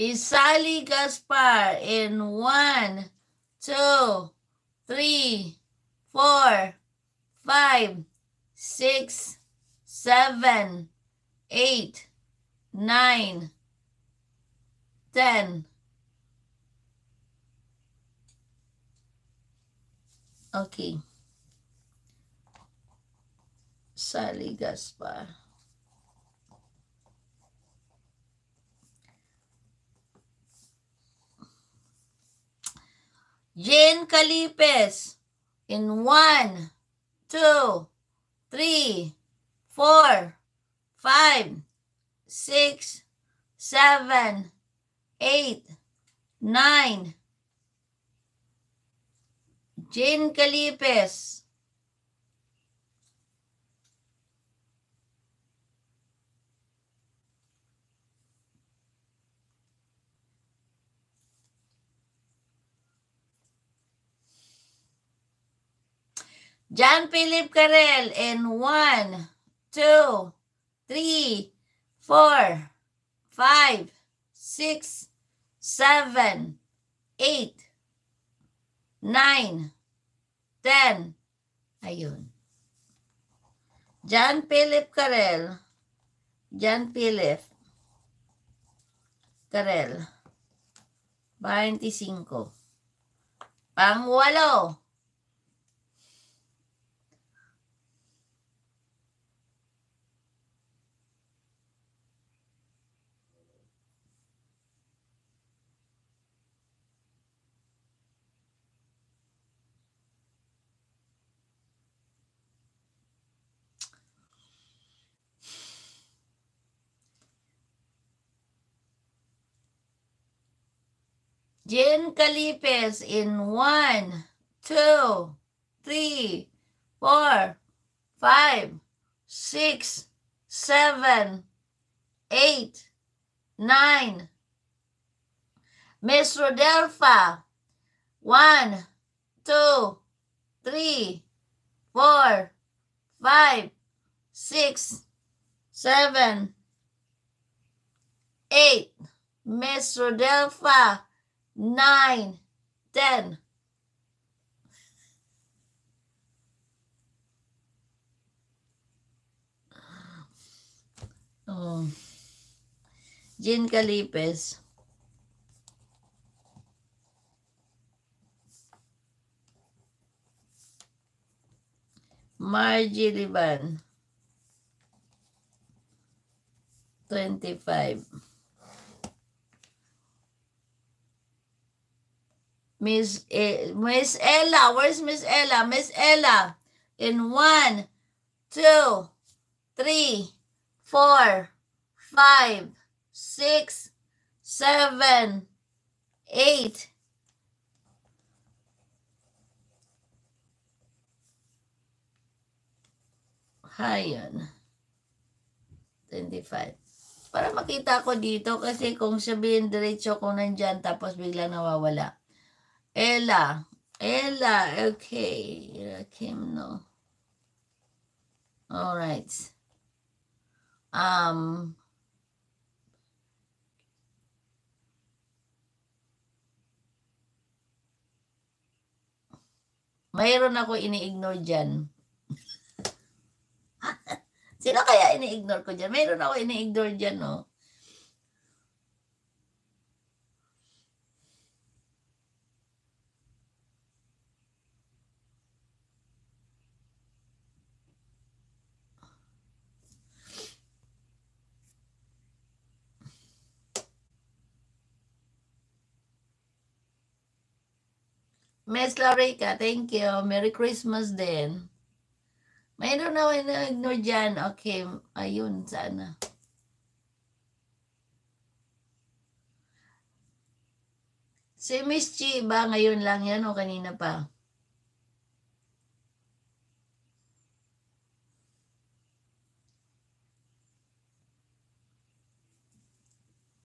Isali Gaspar in 1, 2, 3, 4, 5, 6, 7, 8, 9, 10. Okay. Sally Gaspar. Jane Calipes in 1, 2, 3, 4, 5, 6, 7, 8, 9. Jane Calipes. John Philip Carrel in 1, 2, 3, 4, 5, 6, 7, 8, 9, 10. Ayun. John Philip Carrel. John Philip Carrel. 25. Pang-8. Jane Calipes in 1, 2, 3, 4, 5, 6, 7, 8, 9. Miss Rodelfa, 1, 2, 3, 4, 5, 6, 7, 8. Miss Rodelfa, 9, 10. Oh. Jane Calipes. Margie Liban. 25. Miss Ella. Where's Miss Ella? Miss Ella. In 1, 2, 3, 4, 5, 6, 7, 8. Hayan. 25. Para makita ko dito kasi kung sabihin diretso ko nandyan tapos biglang nawawala. Ella, okay. Kim, no. All right. Mayroon ako ini-ignore dyan. Sino kaya ini-ignore ko dyan? Mayroon ako ini-ignore dyan, no? Miss Laurica, thank you. Merry Christmas din. Mayroon na ignore dyan. Okay, ayun, sana. Si Miss Chi ba ngayon lang yan o kanina pa?